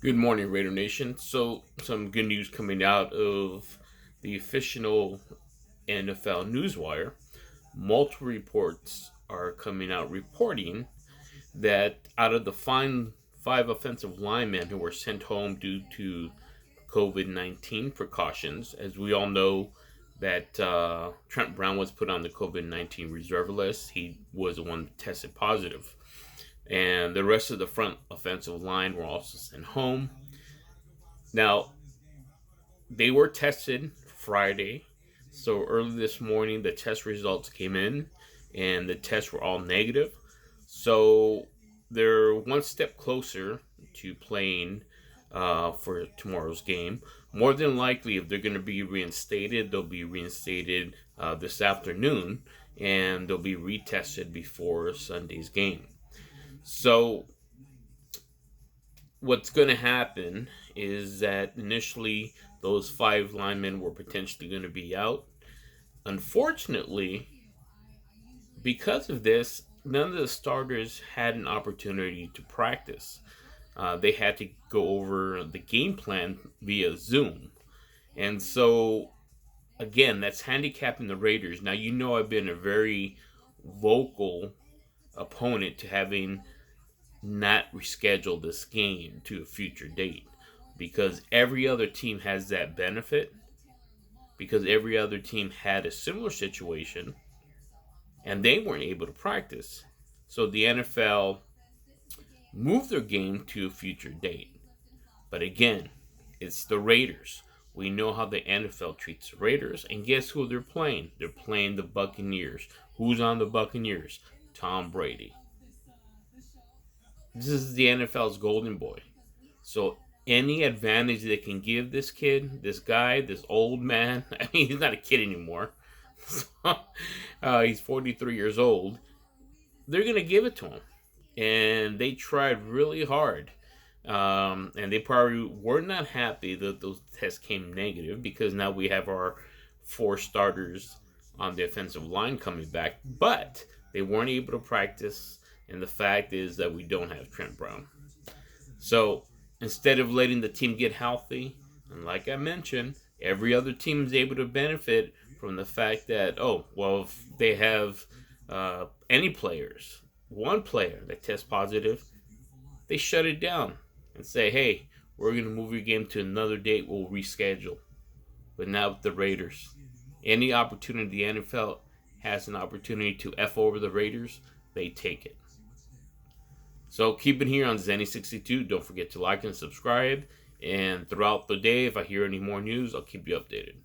Good morning, Raider Nation. So, some good news coming out of the official NFL Newswire. Multiple reports are coming out reporting that out of the five offensive linemen who were sent home due to COVID-19 precautions, as we all know, that Trent Brown was put on the COVID-19 reserve list. He was the one that tested positive. And the rest of the front offensive line were also sent home. Now, they were tested Friday. So early this morning, the test results came in, and the tests were all negative. So they're one step closer to playing for tomorrow's game. More than likely, if they're going to be reinstated, they'll be reinstated this afternoon, and they'll be retested before Sunday's game. So what's going to happen is that initially those five linemen were potentially going to be out. Unfortunately, because of this, none of the starters had an opportunity to practice. They had to go over the game plan via Zoom. And so, again, that's handicapping the Raiders. Now, I've been a very vocal opponent to having not reschedule this game to a future date because every other team has that benefit because every other team had a similar situation and they weren't able to practice. So the NFL moved their game to a future date. But again, it's the Raiders. We know how the NFL treats the Raiders, and guess who they're playing? They're playing the Buccaneers. Who's on the Buccaneers? Tom Brady. This is the NFL's golden boy. So any advantage they can give this kid, this guy, this old man, I mean, he's not a kid anymore. He's 43 years old. They're going to give it to him. And they tried really hard. And they probably were not happy that those tests came negative because now we have our four starters on the offensive line coming back. But they weren't able to practice. And the fact is that we don't have Trent Brown. So instead of letting the team get healthy, and like I mentioned, every other team is able to benefit from the fact that, oh, well, if they have any players, one player that tests positive, they shut it down and say, hey, we're going to move your game to another date, we'll reschedule. But now with the Raiders, any opportunity the NFL has an opportunity to F over the Raiders, they take it. So keep it here on Zenny62. Don't forget to like and subscribe. And throughout the day, if I hear any more news, I'll keep you updated.